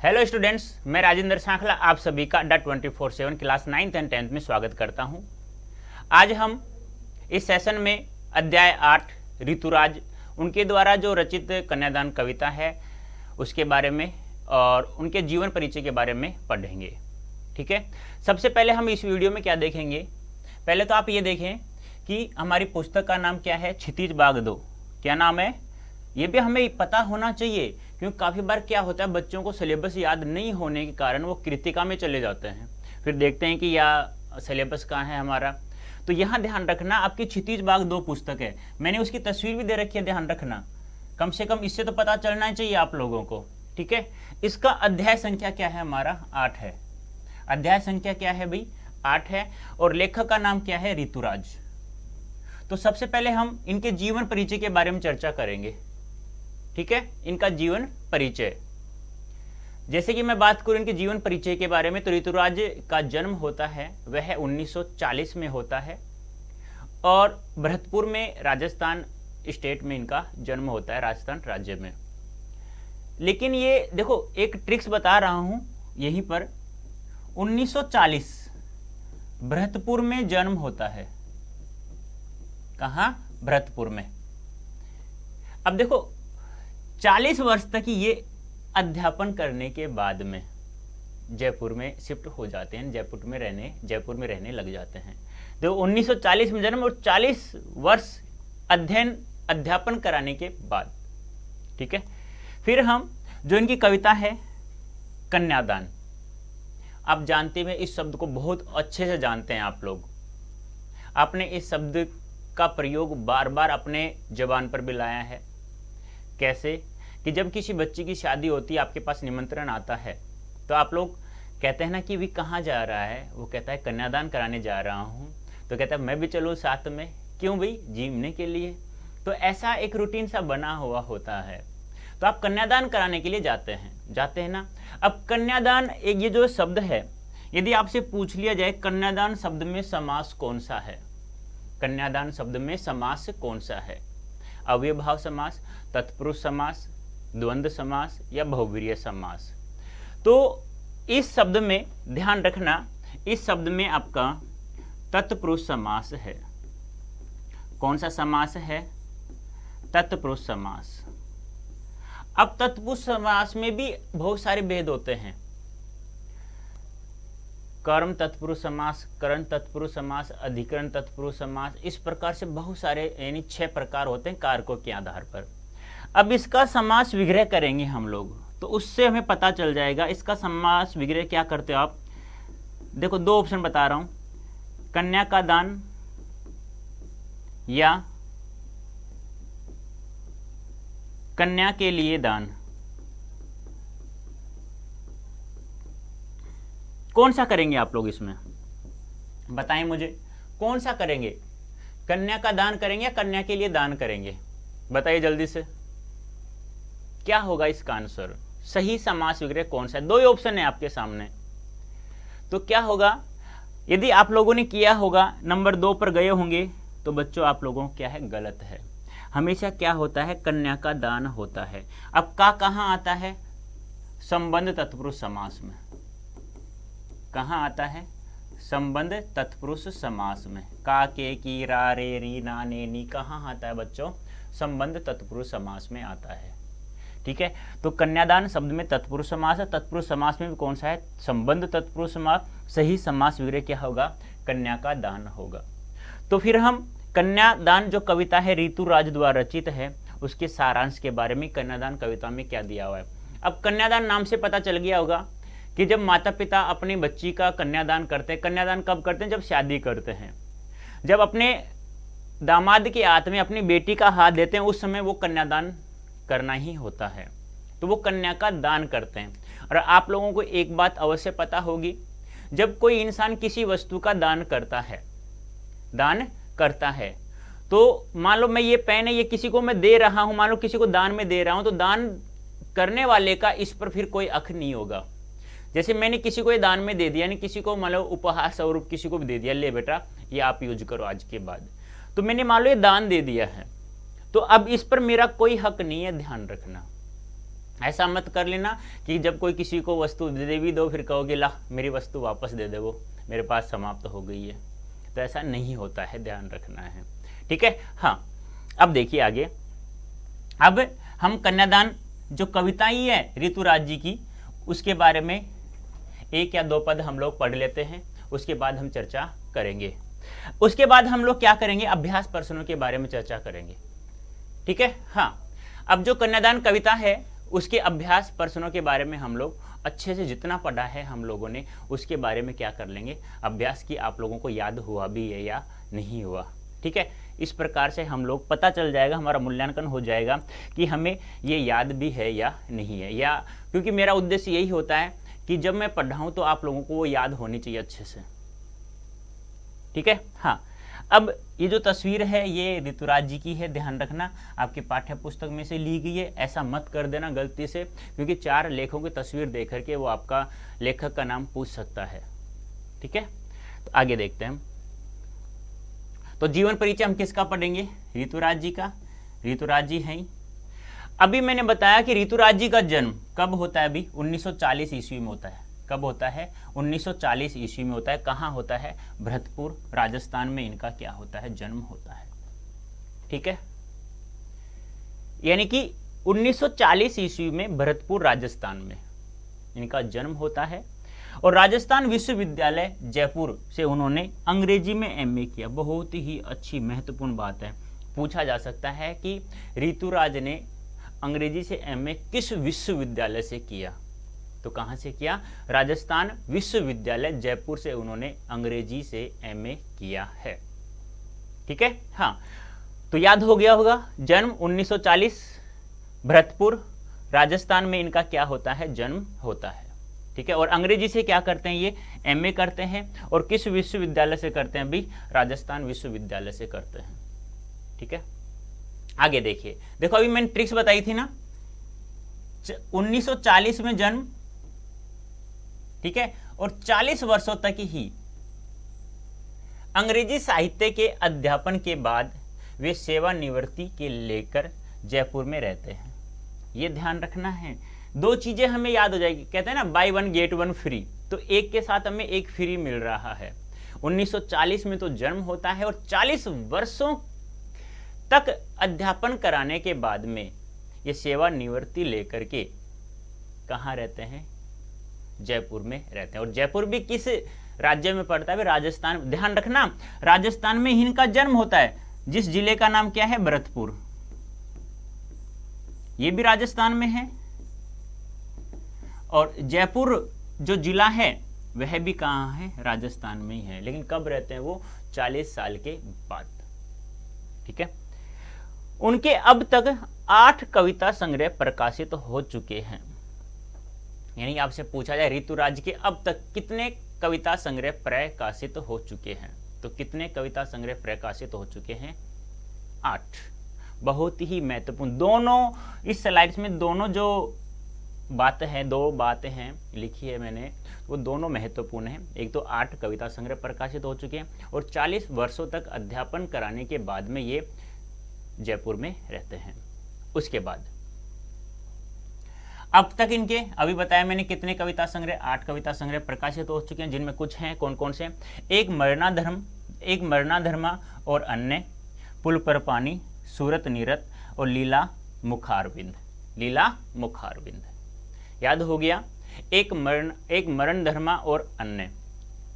Hello students, मैं राजेंद्र सांखला आप सभी का अड्डा 24/7 क्लास 9th एंड 10th में स्वागत करता हूं। आज हम इस सेशन में अध्याय 8 ऋतुराज उनके द्वारा जो रचित कन्यादान कविता है उसके बारे में और उनके जीवन परिचय के बारे में पढ़ेंगे। ठीक है, सबसे पहले हम इस वीडियो में क्या देखेंगे, पहले तो आप ये देखें कि हमारी पुस्तक का नाम क्या है, क्षितिज बाग 2। क्या नाम है, ये भी हमें पता होना चाहिए क्योंकि काफ़ी बार क्या होता है बच्चों को सिलेबस याद नहीं होने के कारण वो कृतिका में चले जाते हैं, फिर देखते हैं कि या सिलेबस कहाँ है हमारा। तो यहाँ ध्यान रखना, आपकी क्षितिज बाग 2 पुस्तक है, मैंने उसकी तस्वीर भी दे रखी है, ध्यान रखना, कम से कम इससे तो पता चलना चाहिए आप लोगों को। ठीक है, इसका अध्याय संख्या क्या है, हमारा 8 है। अध्याय संख्या क्या है भाई, 8 है और लेखक का नाम क्या है, ऋतुराज। तो सबसे पहले हम इनके जीवन परिचय के बारे में चर्चा करेंगे। ठीक है, इनका जीवन परिचय, जैसे कि मैं बात करूं इनके जीवन परिचय के बारे में, तो ऋतुराज का जन्म होता है वह 1940 में होता है और भरतपुर में राजस्थान स्टेट में इनका जन्म होता है, राजस्थान राज्य में। लेकिन ये देखो एक ट्रिक्स बता रहा हूं यहीं पर, 1940 भरतपुर में जन्म होता है। कहां, भरतपुर में। अब देखो 40 वर्ष तक ये अध्यापन करने के बाद में जयपुर में शिफ्ट हो जाते हैं, जयपुर में रहने लग जाते हैं। तो 1940 में जन्म और 40 वर्ष अध्यापन कराने के बाद, ठीक है। फिर हम जो इनकी कविता है कन्यादान, आप जानते हैं इस शब्द को बहुत अच्छे से जानते हैं आप लोग, आपने इस शब्द का प्रयोग बार बार अपने जबान पर भी लाया है। कैसे कि जब किसी बच्चे की शादी होती है, आपके पास निमंत्रण आता है, तो आप लोग कहते हैं ना कि भी कहाँ जा रहा है, वो कहता है कन्यादान कराने जा रहा हूँ, तो कहता है मैं भी चलूँ साथ में, क्यों भाई, जीवने के लिए। तो ऐसा एक रूटीन सा बना हुआ होता है, तो आप कन्यादान कराने के लिए जाते हैं ना। अब कन्यादान एक ये जो शब्द है, यदि आपसे पूछ लिया जाए कन्यादान शब्द में समास कौन सा है, कन्यादान शब्द में समास कौन सा है, अव्ययभाव समास, तत्पुरुष समास, द्वंद्व समास या बहुव्रीहि समास। तो इस शब्द में ध्यान रखना, इस शब्द में आपका तत्पुरुष समास है। कौन सा समास है, तत्पुरुष समास। अब तत्पुरुष समास में भी बहुत सारे भेद होते हैं, कर्म तत्पुरुष समास, करण तत्पुरुष समास, अधिकरण तत्पुरुष समास, इस प्रकार से बहुत सारे यानी 6 प्रकार होते हैं कारकों के आधार पर। अब इसका समास विग्रह करेंगे हम लोग, तो उससे हमें पता चल जाएगा इसका समास विग्रह क्या करते हो आप। देखो 2 ऑप्शन बता रहा हूं, कन्या का दान या कन्या के लिए दान, कौन सा करेंगे आप लोग, इसमें बताएं मुझे कौन सा करेंगे, कन्या का दान करेंगे या कन्या के लिए दान करेंगे, बताइए जल्दी से क्या होगा इसका आंसर। सही समास विग्रह कौन सा है, 2 ही ऑप्शन है आपके सामने, तो क्या होगा, यदि आप लोगों ने किया होगा नंबर 2 पर गए होंगे तो बच्चों आप लोगों को क्या है, गलत है। हमेशा क्या होता है, कन्या का दान होता है। अब का कहाँ आता है, संबंध तत्पुरुष समास में। कहाँ आता है, संबंध तत्पुरुष समास में। का, के, की, रा, रे, री, ना, ने, नी, कहाँ आता है बच्चों, संबंध तत्पुरुष समास में आता है। ठीक है, तो कन्यादान शब्द में तत्पुरुष समास है, तत्पुरुष समास में भी कौन सा है, संबंध तत्पुरुष समास। सही समास विग्रह क्या होगा, कन्या का दान होगा। तो फिर हम कन्यादान जो कविता है ऋतुराज द्वारा रचित है, उसके सारांश के बारे में कन्यादान कविता में क्या दिया हुआ है। अब कन्यादान नाम से पता चल गया होगा कि जब माता पिता अपनी बच्ची का कन्यादान करते हैं, कन्यादान कब करते हैं, जब शादी करते हैं, जब अपने दामाद के हाथ में अपनी बेटी का हाथ देते हैं, उस समय वो कन्यादान करना ही होता है, तो वो कन्या का दान करते हैं। और आप लोगों को एक बात अवश्य पता होगी, जब कोई इंसान किसी वस्तु का दान करता है, तो मान लो मैं ये पेन है, ये किसी को मैं दे रहा हूं, मान लो किसी को दान में दे रहा हूं, तो दान करने वाले का इस पर फिर कोई हक नहीं होगा। जैसे मैंने किसी को ये दान में दे दिया, यानी किसी को मान लो उपहार स्वरूप किसी को भी दे दिया, ले बेटा ये आप यूज करो आज के बाद, तो मैंने मान लो ये दान दे दिया है, तो अब इस पर मेरा कोई हक नहीं है, ध्यान रखना। ऐसा मत कर लेना कि जब कोई किसी को वस्तु दे भी दो फिर कहोगे ला मेरी वस्तु वापस दे दे, वो मेरे पास समाप्त हो गई है। तो ऐसा नहीं होता है, ध्यान रखना है, ठीक है। हाँ, अब देखिए आगे। अब हम कन्यादान जो कविता ही है ऋतुराज जी की, उसके बारे में एक या दो पद हम लोग पढ़ लेते हैं, उसके बाद हम चर्चा करेंगे। उसके बाद हम लोग क्या करेंगे, अभ्यास प्रश्नों के बारे में चर्चा करेंगे, ठीक है। हाँ, अब जो कन्यादान कविता है उसके अभ्यास प्रश्नों के बारे में हम लोग अच्छे से जितना पढ़ा है हम लोगों ने, उसके बारे में क्या कर लेंगे, अभ्यास की आप लोगों को याद हुआ भी है या नहीं हुआ, ठीक है। इस प्रकार से हम लोग पता चल जाएगा, हमारा मूल्यांकन हो जाएगा कि हमें ये याद भी है या नहीं है, या क्योंकि मेरा उद्देश्य यही होता है कि जब मैं पढ़ाऊँ तो आप लोगों को वो याद होनी चाहिए अच्छे से, ठीक है। हाँ, अब ये जो तस्वीर है ये ऋतुराज जी की है, ध्यान रखना आपके पाठ्य पुस्तक में से ली गई है, ऐसा मत कर देना गलती से, क्योंकि 4 लेखकों की तस्वीर देख करके वो आपका लेखक का नाम पूछ सकता है, ठीक है। तो आगे देखते हैं। तो जीवन परिचय हम किसका पढ़ेंगे, ऋतुराज जी का। ऋतुराज जी हैं। अभी मैंने बताया कि ऋतुराज जी का जन्म कब होता है, अभी 1940 ईस्वी में होता है। कब होता है, 1940 ईस्वी में होता है। कहाँ होता है, भरतपुर राजस्थान में इनका क्या होता है, जन्म होता है, ठीक है। यानी कि 1940 ईस्वी में भरतपुर राजस्थान में इनका जन्म होता है और राजस्थान विश्वविद्यालय जयपुर से उन्होंने अंग्रेजी में एमए किया। बहुत ही अच्छी महत्वपूर्ण बात है, पूछा जा सकता है कि ऋतुराज ने अंग्रेजी से एमए किस विश्वविद्यालय से किया, तो कहाँ से किया, राजस्थान विश्वविद्यालय जयपुर से उन्होंने अंग्रेजी से एमए किया है, ठीक है। हाँ, तो याद हो गया होगा, जन्म 1940 भरतपुर राजस्थान में इनका क्या होता है, जन्म होता है, ठीक है। और अंग्रेजी से क्या करते हैं, ये एमए करते हैं, और किस विश्वविद्यालय से करते हैं, भी राजस्थान विश्वविद्यालय से करते हैं, ठीक है। आगे देखिए, देखो अभी मैंने ट्रिक्स बताई थी ना, 1940 में जन्म, ठीक है, और 40 वर्षों तक ही अंग्रेजी साहित्य के अध्यापन के बाद वे सेवानिवृत्ति के लेकर जयपुर में रहते हैं। ये ध्यान रखना है, 2 चीजें हमें याद हो जाएगी। कहते हैं ना बाय 1 गेट 1 फ्री, तो एक के साथ हमें एक फ्री मिल रहा है। 1940 में तो जन्म होता है और 40 वर्षों तक अध्यापन कराने के बाद में ये सेवानिवृत्ति लेकर के कहाँ रहते हैं, जयपुर में रहते हैं। और जयपुर भी किस राज्य में पड़ता है, राजस्थान। ध्यान रखना, राजस्थान में इनका जन्म होता है, जिस जिले का नाम क्या है, भरतपुर, ये भी राजस्थान में है। और जयपुर जो जिला है वह भी कहाँ है, राजस्थान में ही है। लेकिन कब रहते हैं वो, 40 साल के बाद, ठीक है। उनके अब तक 8 कविता संग्रह प्रकाशित हो चुके हैं। यानी आपसे पूछा जाए ऋतुराज के अब तक कितने कविता संग्रह प्रकाशित हो चुके हैं, तो कितने कविता संग्रह प्रकाशित हो चुके हैं, 8। बहुत ही महत्वपूर्ण, दोनों इस स्लाइड्स में दोनों जो बातें हैं, 2 बातें हैं लिखी है मैंने, वो दोनों महत्वपूर्ण हैं। एक तो 8 कविता संग्रह प्रकाशित हो चुके हैं और 40 वर्षों तक अध्यापन कराने के बाद में ये जयपुर में रहते हैं। उसके बाद अब तक इनके, अभी बताया मैंने कितने कविता संग्रह, 8 कविता संग्रह प्रकाशित हो चुके हैं, जिनमें कुछ हैं, कौन कौन से, एक मरणाधर्मा और अन्य, पुल पर पानी, सूरत नीरत और लीला मुखारविंद। लीला मुखारविंद याद हो गया। एक मरण धर्मा और अन्य,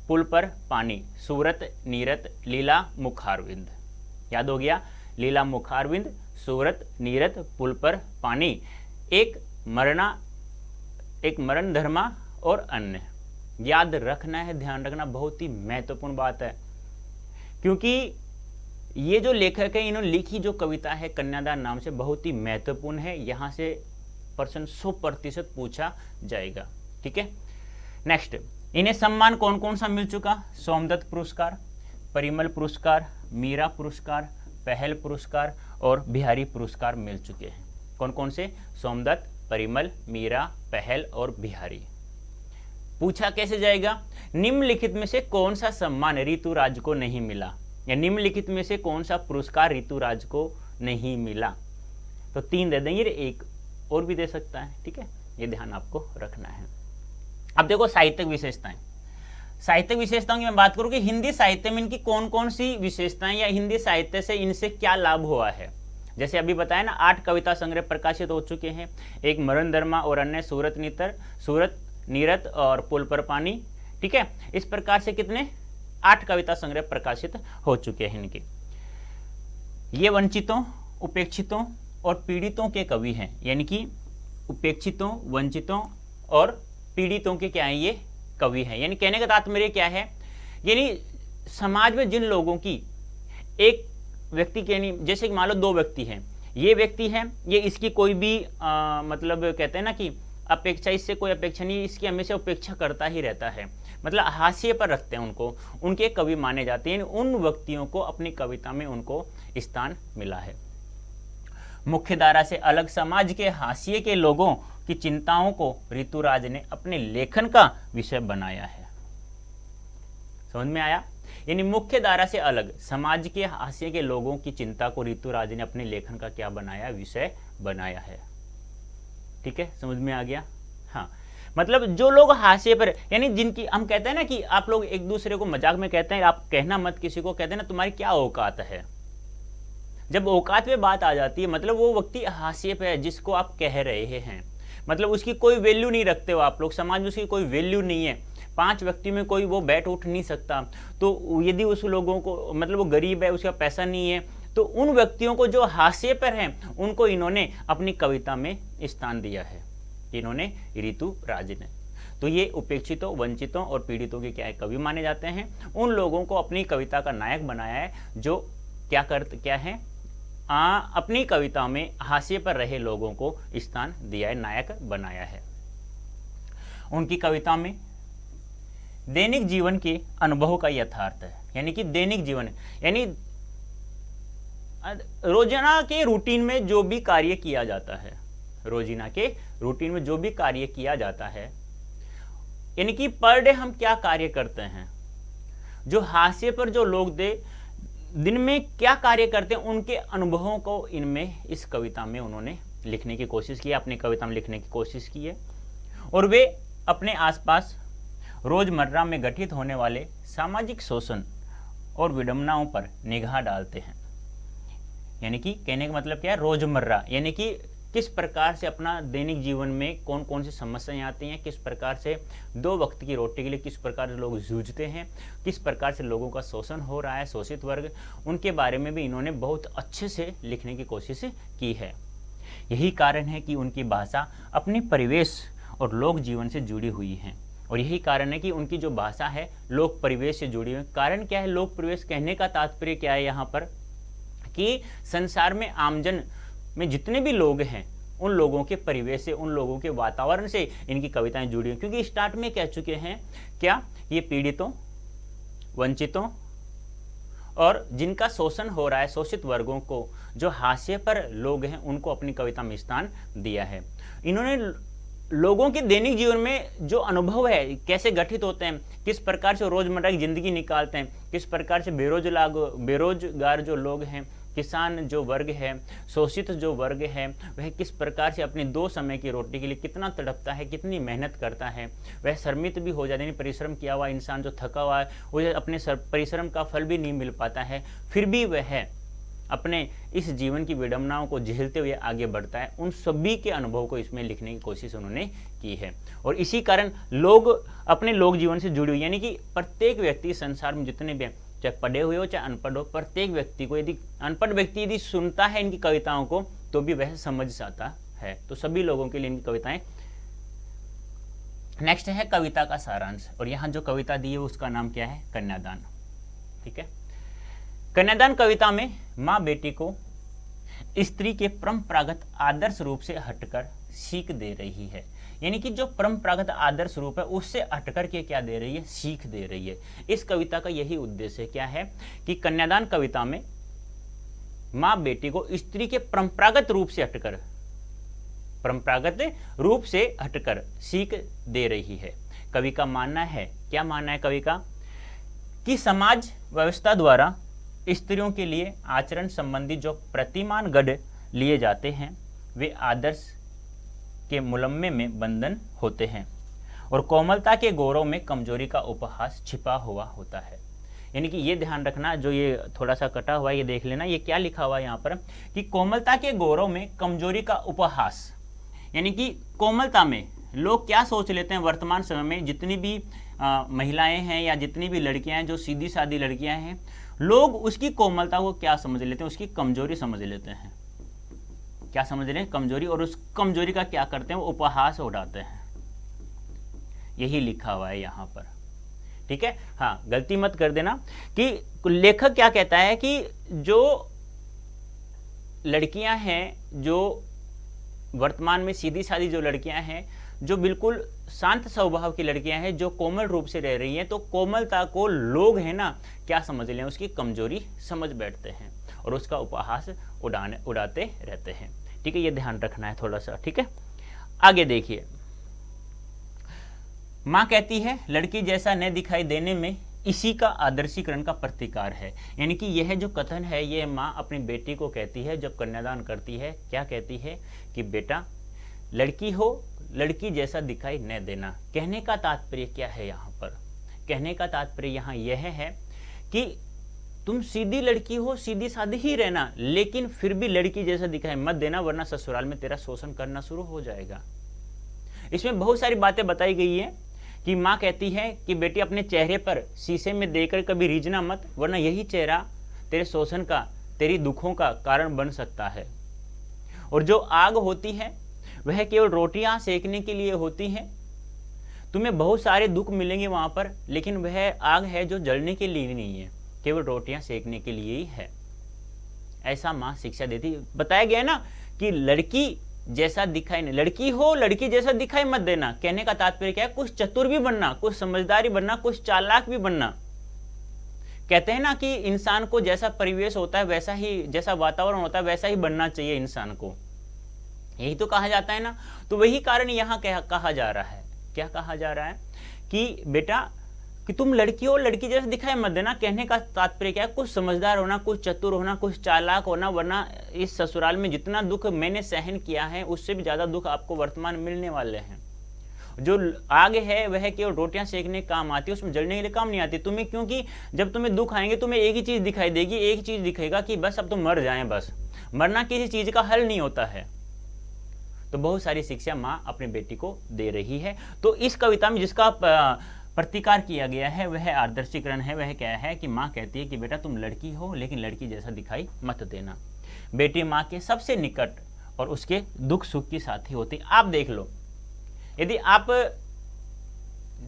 पुल पर पानी, सूरत नीरत, लीला मुखारविंद याद हो गया। लीला मुखारविंद, सूरत नीरत, पुल पर पानी, एक मरण धर्मा और अन्य याद रखना है, ध्यान रखना, बहुत ही महत्वपूर्ण बात है। क्योंकि ये जो लेखक है इन्होंने लिखी जो कविता है कन्यादान नाम से, बहुत ही महत्वपूर्ण है। यहाँ से प्रश्न 100% पूछा जाएगा, ठीक है। नेक्स्ट, इन्हें सम्मान कौन कौन सा मिल चुका, सोमदत्त पुरस्कार, परिमल पुरस्कार, मीरा पुरस्कार, पहल पुरस्कार और बिहारी पुरस्कार मिल चुके हैं। कौन कौन से, सोमदत्त, परिमल, मीरा, पहल और बिहारी। पूछा कैसे जाएगा, निम्नलिखित में से कौन सा सम्मान ऋतुराज को नहीं मिला, या निम्नलिखित में से कौन सा पुरस्कार ऋतुराज को नहीं मिला। तो 3 दे देंगे, एक और भी दे सकता है, ठीक है, ये ध्यान आपको रखना है। अब देखो साहित्यिक विशेषताएं। साहित्यिक विशेषताओं की मैं बात करूं कि हिंदी साहित्य में इनकी कौन कौन सी विशेषताएं या हिंदी साहित्य से इनसे क्या लाभ हुआ है। जैसे अभी बताया ना, 8 कविता संग्रह प्रकाशित हो चुके हैं, एक मरणधर्मा और अन्य, सूरत नीरत और पुल पर पानी, ठीक है। इस प्रकार से कितने 8 कविता संग्रह प्रकाशित हो चुके हैं इनके। ये वंचितों, उपेक्षितों और पीड़ितों के कवि हैं, यानी कि उपेक्षितों, वंचितों और पीड़ितों के क्या है, ये कवि हैं। यानी कहने का तात्पर्य क्या है, यानी समाज में जिन लोगों की एक व्यक्ति के, यानी जैसे मान लो 2 व्यक्ति हैं, ये व्यक्ति है, ये इसकी कोई भी मतलब कहते हैं ना कि अपेक्षा, इससे कोई अपेक्षा नहीं, इसकी हमेशा उपेक्षा करता ही रहता है, मतलब हाशिए पर रखते हैं उनको, उनके कवि माने जाते हैं। उन व्यक्तियों को अपनी कविता में उनको स्थान मिला है। मुख्य धारा से अलग समाज के हाशिए के लोगों की चिंताओं को ऋतुराज ने अपने लेखन का विषय बनाया है। समझ में आया? यानी मुख्य धारा से अलग समाज के हाशिए के लोगों की चिंता को ऋतुराज ने अपने लेखन का क्या बनाया, विषय बनाया है। ठीक है, समझ में आ गया? हाँ, मतलब जो लोग हाशिए पर, यानी जिनकी हम कहते हैं ना कि आप लोग एक दूसरे को मजाक में कहते हैं, आप कहना मत किसी को, कहते हैं ना तुम्हारी क्या औकात है। जब औकात पे बात आ जाती है, मतलब वो व्यक्ति हाशिए पे है जिसको आप कह रहे हैं, मतलब उसकी कोई वैल्यू नहीं रखते हो आप लोग, समाज में उसकी कोई वैल्यू नहीं है, 5 व्यक्ति में कोई वो बैठ उठ नहीं सकता। तो यदि उस लोगों को, मतलब वो गरीब है, उसका पैसा नहीं है, तो उन व्यक्तियों को जो हाशिए पर हैं उनको इन्होंने अपनी कविता में स्थान दिया है, इन्होंने ऋतुराज ने। तो ये उपेक्षितों, वंचितों और पीड़ितों के क्या है, कवि माने जाते हैं। उन लोगों को अपनी कविता का नायक बनाया है जो क्या है, अपनी कविता में हाशिए पर रहे लोगों को स्थान दिया है, नायक बनाया है। उनकी कविता में दैनिक जीवन के अनुभव का यथार्थ है, यानी कि दैनिक जीवन, यानी रोजाना के रूटीन में जो भी कार्य किया जाता है, रोजाना के रूटीन में जो भी कार्य किया जाता है, यानी कि पर डे हम क्या कार्य करते हैं, जो हाशिए पर जो लोग दिन में क्या कार्य करते हैं, उनके अनुभवों को इनमें, इस कविता में उन्होंने लिखने की कोशिश की, अपनी कविता में लिखने की कोशिश की है। और वे अपने आसपास रोजमर्रा में घटित होने वाले सामाजिक शोषण और विडंबनाओं पर निगाह डालते हैं। यानी कि कहने का मतलब क्या है, रोजमर्रा, यानी कि किस प्रकार से अपना दैनिक जीवन में कौन कौन सी समस्याएं आती हैं, किस प्रकार से 2 वक्त की रोटी के लिए किस प्रकार से लोग जूझते हैं, किस प्रकार से लोगों का शोषण हो रहा है, शोषित वर्ग, उनके बारे में भी इन्होंने बहुत अच्छे से लिखने की कोशिश की है। यही कारण है कि उनकी भाषा अपने परिवेश और लोक जीवन से जुड़ी हुई है, और यही कारण है कि उनकी जो भाषा है लोक परिवेश से जुड़ी हुई है। कारण क्या है, लोक परिवेश कहने का तात्पर्य क्या है यहाँ पर, कि संसार में आमजन में जितने भी लोग हैं उन लोगों के परिवेश से, उन लोगों के वातावरण से इनकी कविताएं जुड़ी हैं। क्योंकि स्टार्ट में कह चुके हैं क्या, ये पीड़ितों, वंचितों और जिनका शोषण हो रहा है, शोषित वर्गों को, जो हाशिए पर लोग हैं, उनको अपनी कविता में स्थान दिया है। इन्होंने लोगों के दैनिक जीवन में जो अनुभव है, कैसे गठित होते हैं, किस प्रकार से रोजमर्रा की जिंदगी निकालते हैं, किस प्रकार से बेरोजगार जो लोग हैं, किसान जो वर्ग है, शोषित जो वर्ग है, वह किस प्रकार से अपने 2 समय की रोटी के लिए कितना तड़पता है, कितनी मेहनत करता है, वह श्रमित भी हो जाता है, परिश्रम किया हुआ इंसान जो थका हुआ है, वो अपने परिश्रम का फल भी नहीं मिल पाता है, फिर भी वह अपने इस जीवन की विडंबनाओं को झेलते हुए आगे बढ़ता है। उन सभी के अनुभव को इसमें लिखने की कोशिश उन्होंने की है, और इसी कारण लोग अपने लोक जीवन से जुड़े हुए, यानी कि प्रत्येक व्यक्ति संसार में जितने भी, चाहे पढ़े हुए हो चाहे अनपढ़ हो, प्रत्येक व्यक्ति को, यदि अनपढ़ व्यक्ति यदि सुनता है इनकी कविताओं को तो भी वह समझ जाता है। तो सभी लोगों के लिए इनकी कविताएं। नेक्स्ट है कविता का सारांश, और यहाँ जो कविता दी है उसका नाम क्या है, कन्यादान। ठीक है, कन्यादान कविता में माँ बेटी को स्त्री के परंपरागत आदर्श रूप से हटकर सीख दे रही है, यानी कि जो परंपरागत आदर्श रूप है उससे हटकर के क्या दे रही है, सीख दे रही है। इस कविता का यही उद्देश्य क्या है कि कन्यादान कविता में माँ बेटी को स्त्री के परंपरागत रूप से हटकर सीख दे रही है। कवि का मानना है, क्या मानना है कवि का, कि समाज व्यवस्था द्वारा स्त्रियों के लिए आचरण संबंधी जो प्रतिमान गढ़ लिए जाते हैं वे आदर्श के मुलम्मे में बंधन होते हैं और कोमलता के गौरव में कमजोरी का उपहास छिपा हुआ होता है। यानी कि ये ध्यान रखना, जो ये थोड़ा सा कटा हुआ है ये देख लेना, ये क्या लिखा हुआ है यहाँ पर कि कोमलता के गौरव में कमजोरी का उपहास। यानी कि कोमलता में लोग क्या सोच लेते हैं, वर्तमान समय में जितनी भी महिलाएं हैं या जितनी भी लड़कियां हैं जो सीधी सादी लड़कियां हैं, लोग उसकी कोमलता को क्या समझ लेते हैं, उसकी कमजोरी समझ लेते हैं। क्या समझ रहे हैं? कमजोरी। और उस कमजोरी का क्या करते हैं, वो उपहास उड़ाते हैं। यही लिखा हुआ है यहाँ पर, ठीक है। हाँ, गलती मत कर देना कि लेखक क्या कहता है कि जो लड़कियां हैं, जो वर्तमान में सीधी सादी जो लड़कियां हैं, जो बिल्कुल शांत स्वभाव की लड़कियां हैं, जो कोमल रूप से रह रही हैं, तो कोमलता को लोग हैं ना क्या समझ लें, उसकी कमजोरी समझ बैठते हैं और उसका उपहास उड़ाते रहते हैं। ठीक है, ये ध्यान रखना है थोड़ा सा। ठीक है, आगे देखिए। माँ कहती है लड़की जैसा न दिखाई देने में इसी का आदर्शीकरण का प्रतिकार है। यानी कि यह जो कथन है ये माँ अपनी बेटी को कहती है जब कन्यादान करती है। क्या कहती है कि बेटा लड़की हो, लड़की जैसा दिखाई न देना। कहने का तात्पर्य क्या है यहाँ पर? कहने का तात्पर्य यहाँ यह है कि तुम सीधी लड़की हो, सीधी सादी ही रहना, लेकिन फिर भी लड़की जैसा दिखाई मत देना, वरना ससुराल में तेरा शोषण करना शुरू हो जाएगा। इसमें बहुत सारी बातें बताई गई है कि माँ कहती है कि बेटी अपने चेहरे पर शीशे में देखकर कभी रीझना मत, वरना यही चेहरा तेरे शोषण का, तेरी दुखों का कारण बन सकता है। और जो आग होती है वह केवल रोटियां सेकने के लिए होती है। तुम्हें बहुत सारे दुख मिलेंगे वहां पर, लेकिन वह आग है जो जलने के लिए नहीं है, केवल रोटियां सेकने के लिए ही है। ऐसा माँ शिक्षा देती। बताया गया ना कि लड़की जैसा दिखाई नहीं, लड़की हो लड़की जैसा दिखाई मत देना। कहने का तात्पर्य क्या है? कुछ चतुर भी बनना, कुछ समझदारी बनना, कुछ चालाक भी बनना। कहते हैं ना कि इंसान को जैसा परिवेश होता है वैसा ही, जैसा वातावरण होता है वैसा ही बनना चाहिए इंसान को, यही तो कहा जाता है ना। तो वही कारण यहाँ कहा जा रहा है। क्या कहा जा रहा है कि बेटा कि तुम लड़की हो लड़की जैसा दिखाई मत देना। कहने का तात्पर्य क्या है? कुछ समझदार होना, कुछ चतुर होना, कुछ चालाक होना, वरना इस ससुराल में जितना दुख मैंने सहन किया है उससे भी ज्यादा दुख आपको वर्तमान मिलने वाले हैं। जो आग है वह केवल रोटियां सेकने काम आती है, उसमें जलने के लिए काम नहीं आती तुम्हें, क्योंकि जब तुम्हें दुख आएंगे तुम्हें एक ही चीज दिखाई देगी, एक चीज दिखेगा कि बस अब तो मर जाए। बस मरना किसी चीज का हल नहीं होता है। तो बहुत सारी शिक्षा माँ अपनी बेटी को दे रही है। तो इस कविता में जिसका प्रतिकार किया गया है वह आदर्शीकरण है। वह क्या है कि माँ कहती है कि बेटा तुम लड़की हो लेकिन लड़की जैसा दिखाई मत देना। बेटी माँ के सबसे निकट और उसके दुख सुख की साथी होती। आप देख लो, यदि आप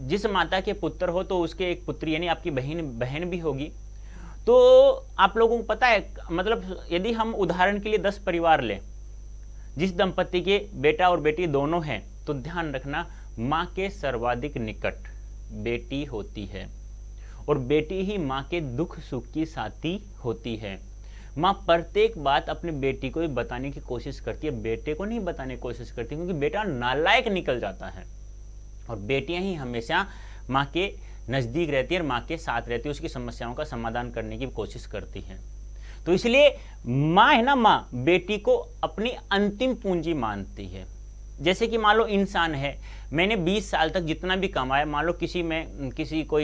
जिस माता के पुत्र हो तो उसके एक पुत्री यानी आपकी बहन भी होगी। तो आप लोगों को पता है, मतलब यदि हम उदाहरण के लिए 10 परिवार लें जिस दंपति के बेटा और बेटी दोनों हैं, तो ध्यान रखना माँ के सर्वाधिक निकट बेटी होती है और बेटी ही माँ के दुख सुख की साथी होती है। माँ प्रत्येक बात अपनी बेटी को बताने की कोशिश करती है, बेटे को नहीं बताने की कोशिश करती, क्योंकि बेटा नालायक निकल जाता है और बेटियां ही हमेशा माँ के नजदीक रहती है और माँ के साथ रहती है, उसकी समस्याओं का समाधान करने की कोशिश करती है। तो इसलिए माँ है ना, माँ बेटी को अपनी अंतिम पूंजी मानती है। जैसे कि मान लो इंसान है, मैंने 20 साल तक जितना भी कमाया, मान लो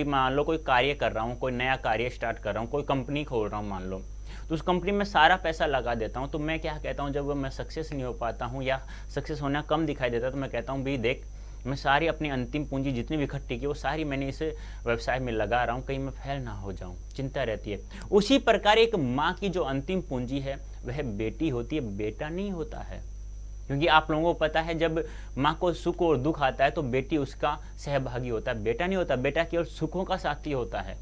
मान लो कोई कार्य कर रहा हूँ, कोई नया कार्य स्टार्ट कर रहा हूँ, कोई कंपनी खोल रहा हूँ मान लो, तो उस कंपनी में सारा पैसा लगा देता हूँ। तो मैं क्या कहता हूँ, जब मैं सक्सेस नहीं हो पाता हूँ या सक्सेस होना कम दिखाई देता है, तो मैं कहता हूँ भाई देख, मैं सारी अपनी अंतिम पूंजी जितनी भी इकट्ठी की वो सारी मैंने इस व्यवसाय में लगा रहा हूँ, कहीं मैं फेल ना हो जाऊँ, चिंता रहती है। उसी प्रकार एक माँ की जो अंतिम पूंजी है वह बेटी होती है, बेटा नहीं होता है। क्योंकि आप लोगों को पता है जब माँ को सुख और दुख आता है तो बेटी उसका सहभागी होता है, बेटा नहीं होता। बेटा केवल सुखों का साथी होता है।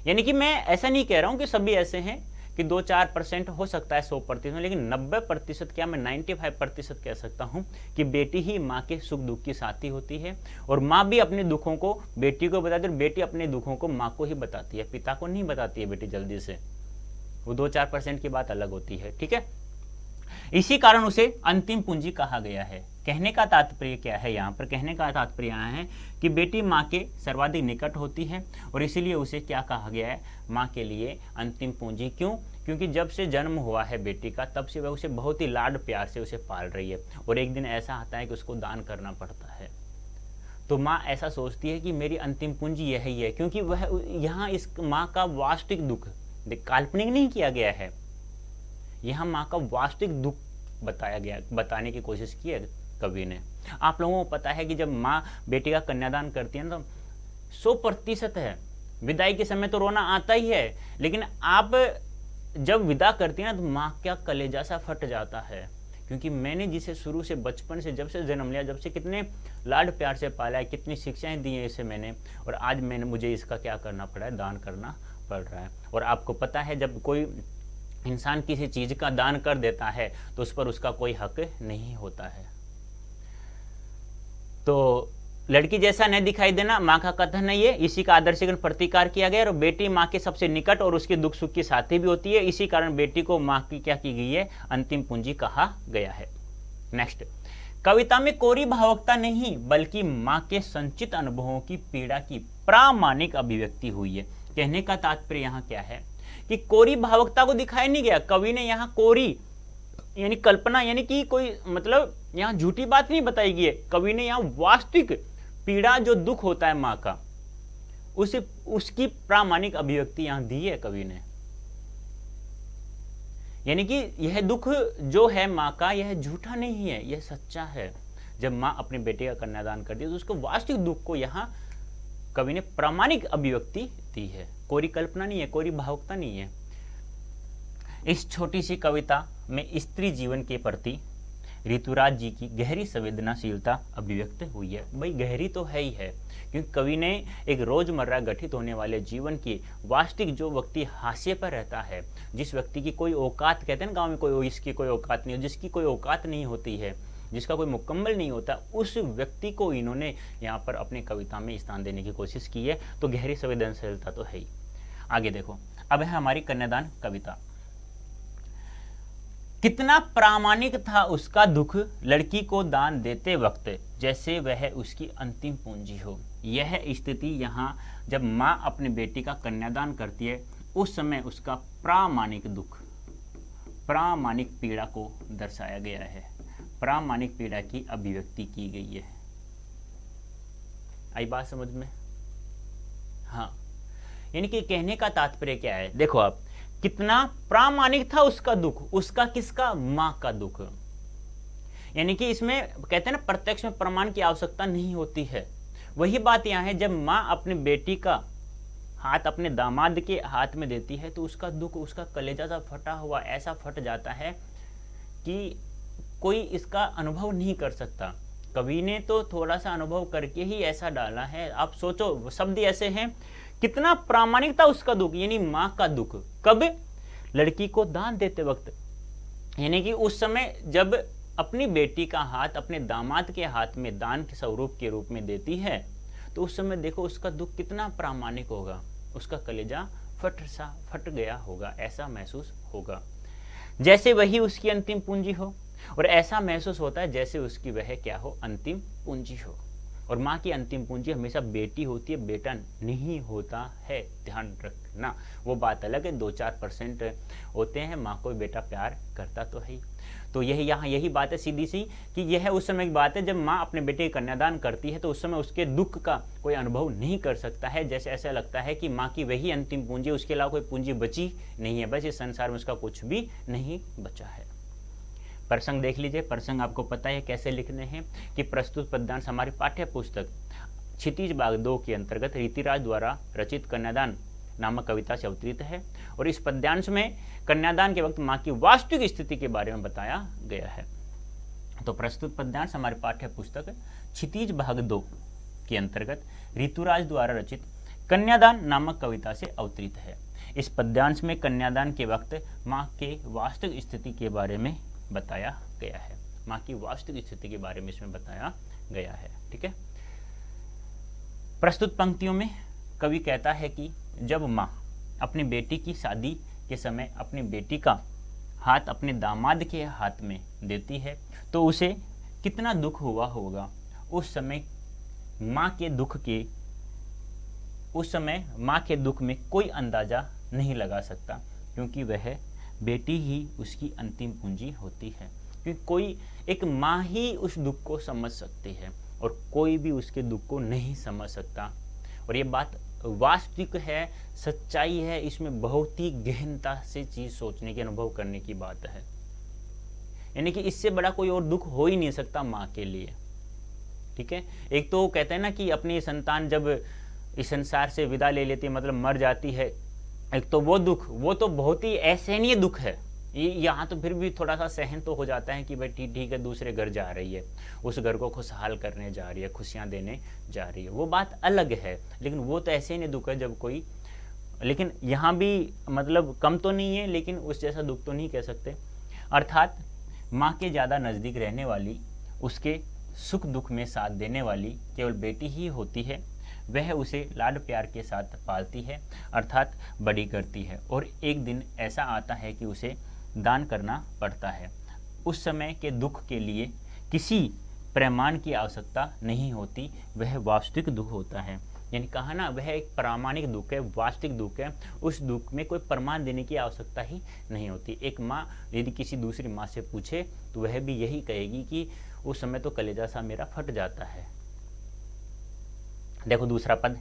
यानी कि मैं ऐसा नहीं कह रहा हूँ कि सभी ऐसे हैं कि 2-4% हो सकता है 100%, लेकिन 90% क्या मैं 95% कह सकता हूँ कि बेटी ही माँ के सुख दुख की साथी होती है। और माँ भी अपने दुखों को बेटी को बताती है और बेटी अपने दुखों को माँ को ही बताती है, पिता को नहीं बताती है बेटी जल्दी से। वो 2-4% की बात अलग होती है। ठीक है, इसी कारण उसे अंतिम पूंजी कहा गया है। कहने का तात्पर्य क्या है यहाँ पर? कहने का तात्पर्य यहाँ है कि बेटी माँ के सर्वाधिक निकट होती है और इसीलिए उसे क्या कहा गया है? माँ के लिए अंतिम पूंजी। क्यों? क्योंकि जब से जन्म हुआ है बेटी का तब से वह उसे बहुत ही लाड प्यार से उसे पाल रही है और एक दिन ऐसा आता है कि उसको दान करना पड़ता है। तो माँ ऐसा सोचती है कि मेरी अंतिम पूंजी यही है, क्योंकि वह यहाँ इस माँ का वास्तविक दुख काल्पनिक नहीं किया गया है, यहाँ माँ का वास्तविक दुख बताया गया, बताने की कोशिश की है कवि ने। आप लोगों को पता है कि जब माँ बेटी का कन्यादान करती है ना तो 100% है, विदाई के समय तो रोना आता ही है, लेकिन आप जब विदा करती है ना तो माँ का कलेजा सा फट जाता है, क्योंकि मैंने जिसे शुरू से बचपन से जब से जन्म लिया, जब से कितने लाड प्यार से पाला है, कितनी शिक्षाएं दी हैं इसे मैंने, और आज मुझे इसका क्या करना पड़ा है? दान करना पड़ रहा है। और आपको पता है जब कोई इंसान किसी चीज का दान कर देता है तो उस पर उसका कोई हक नहीं होता है। तो लड़की जैसा नहीं दिखाई देना माँ का कथन है ये, इसी का आदर्शगण प्रतिकार किया गया। और बेटी माँ के सबसे निकट और उसके दुख सुख की साथी भी होती है, इसी कारण बेटी को माँ की क्या की गई है? अंतिम पूंजी कहा गया है। नेक्स्ट, कविता में कोरी भावुकता नहीं बल्कि माँ के संचित अनुभवों की पीड़ा की प्रामाणिक अभिव्यक्ति हुई है। कहने का तात्पर्य यहाँ क्या है कि कोरी भावुकता को दिखाया नहीं गया। कवि ने यहाँ कोरी यानी कल्पना यानी कि कोई मतलब यहाँ झूठी बात नहीं बताई गई है। कवि ने यहाँ वास्तविक पीड़ा जो दुख होता है माँ का उसकी प्रामाणिक अभिव्यक्ति यहाँ दी है कवि ने। यानी कि यह दुख जो है माँ का यह झूठा नहीं है, यह सच्चा है। जब माँ अपने बेटे का कन्यादान करती है तो उसको वास्तविक दुख को यहाँ कवि ने प्रामाणिक अभिव्यक्ति दी है, कोरी कल्पना नहीं है, कोरी भावुकता नहीं है। इस छोटी सी कविता में स्त्री जीवन के प्रति ऋतुराज जी की गहरी संवेदनाशीलता अभिव्यक्त हुई है। भाई गहरी तो है ही है, क्योंकि कवि ने एक रोजमर्रा घटित होने वाले जीवन की वास्तविक जो व्यक्ति हाशिए पर रहता है, जिस व्यक्ति की कोई औकात, कहते हैं ना गाँव में कोई इसकी कोई औकात नहीं हो, जिसकी कोई औकात नहीं होती है, जिसका कोई मुकम्मल नहीं होता, उस व्यक्ति को इन्होंने यहाँ पर अपनी कविता में स्थान देने की कोशिश की है। तो गहरी संवेदनशीलता तो है ही। आगे देखो, अब है हमारी कन्यादान कविता। कितना प्रामाणिक था उसका दुख लड़की को दान देते वक्त, जैसे वह उसकी अंतिम पूंजी हो। यह स्थिति यहाँ जब माँ अपनी बेटी का कन्यादान करती है उस समय उसका प्रामाणिक दुख, प्रामाणिक पीड़ा को दर्शाया गया है, प्रामाणिक पीड़ा की अभिव्यक्ति की गई है। आई बात समझ में? हाँ, यानी कि कहने का तात्पर्य क्या है? देखो आप, कितना प्रामाणिक था उसका दुख, उसका किसका? माँ का दुख। यानी कि इसमें कहते हैं ना प्रत्यक्ष में प्रमाण की आवश्यकता नहीं होती है। वही बात यहाँ है, जब माँ अपनी बेटी का हाथ अपने दामाद के हाथ में देती है तो उसका दुख, उसका कलेजा सा फटा हुआ ऐसा फट जाता है कि कोई इसका अनुभव नहीं कर सकता। कवि ने तो थोड़ा सा अनुभव करके ही ऐसा डाला है। आप सोचो, शब्द ऐसे हैं, कितना प्रामाणिक था उसका दुख, यानी माँ का दुख। कब? लड़की को दान देते वक्त, यानी कि उस समय जब अपनी बेटी का हाथ अपने दामाद के हाथ में दान के स्वरूप के रूप में देती है तो उस समय देखो उसका दुख कितना प्रामाणिक होगा, उसका कलेजा फट गया होगा, ऐसा महसूस होगा जैसे वही उसकी अंतिम पूंजी हो। और ऐसा महसूस होता है जैसे उसकी वह क्या हो? अंतिम पूंजी हो। और माँ की अंतिम पूंजी हमेशा बेटी होती है, बेटा नहीं होता है, ध्यान रखना। वो बात अलग है, 2-4% होते हैं, माँ को बेटा प्यार करता तो है ही। तो यही बात है सीधी सी कि यह उस समय की बात है जब माँ अपने बेटे का कन्यादान करती है तो उस समय उसके दुख का कोई अनुभव नहीं कर सकता है। जैसे ऐसा लगता है कि माँ की वही अंतिम पूंजी, उसके अलावा कोई पूंजी बची नहीं है, बस इस संसार में उसका कुछ भी नहीं बचा है। प्रसंग देख लीजिए। प्रसंग आपको पता है कैसे लिखने हैं कि प्रस्तुत पद्यांश हमारी पाठ्य पुस्तक क्षितिज भाग 2 के अंतर्गत ऋतुराज द्वारा रचित कन्यादान नामक कविता से अवतरित है। और इस पद्यांश में कन्यादान के वक्त माँ की वास्तविक स्थिति के बारे में बताया गया है। तो प्रस्तुत पद्यांश हमारे पाठ्य पुस्तक क्षितिज भाग 2 के अंतर्गत ऋतुराज द्वारा रचित कन्यादान नामक कविता से अवतरित है। इस पद्यांश में कन्यादान के वक्त माँ के वास्तविक स्थिति के बारे में बताया गया है, माँ की वास्तविक स्थिति के बारे में इसमें बताया गया है। ठीक है। प्रस्तुत पंक्तियों में कवि कहता है कि जब माँ अपनी बेटी की शादी के समय अपनी बेटी का हाथ अपने दामाद के हाथ में देती है तो उसे कितना दुख हुआ होगा। उस समय माँ के दुख में कोई अंदाज़ा नहीं लगा सकता, क्योंकि वह बेटी ही उसकी अंतिम पूंजी होती है। क्योंकि कोई एक माँ ही उस दुख को समझ सकती है और कोई भी उसके दुख को नहीं समझ सकता। और ये बात वास्तविक है, सच्चाई है, इसमें बहुत ही गहनता से चीज़ सोचने की, अनुभव करने की बात है। यानी कि इससे बड़ा कोई और दुख हो ही नहीं सकता माँ के लिए। ठीक है, एक तो कहते हैं ना कि अपनी संतान जब इस संसार से विदा ले लेती है, मतलब मर जाती है, एक तो वो दुख, वो तो बहुत ही असहनीय दुख है। यहाँ तो फिर भी थोड़ा सा सहन तो हो जाता है कि भाई ठीक है, दूसरे घर जा रही है, उस घर को खुशहाल करने जा रही है, खुशियाँ देने जा रही है, वो बात अलग है। लेकिन वो तो ऐसे ही नहीं दुख है जब कोई, लेकिन यहाँ भी मतलब कम तो नहीं है, लेकिन उस जैसा दुख तो नहीं कह सकते। अर्थात माँ के ज़्यादा नज़दीक रहने वाली, उसके सुख दुख में साथ देने वाली केवल बेटी ही होती है। वह उसे लाड प्यार के साथ पालती है, अर्थात बड़ी करती है। और एक दिन ऐसा आता है कि उसे दान करना पड़ता है। उस समय के दुख के लिए किसी प्रमाण की आवश्यकता नहीं होती, वह वास्तविक दुख होता है। यानी कहा ना, वह एक प्रामाणिक दुख है, वास्तविक दुख है। उस दुख में कोई प्रमाण देने की आवश्यकता ही नहीं होती। एक माँ यदि किसी दूसरी माँ से पूछे तो वह भी यही कहेगी कि उस समय तो कलेजा सा मेरा फट जाता है। देखो दूसरा पद,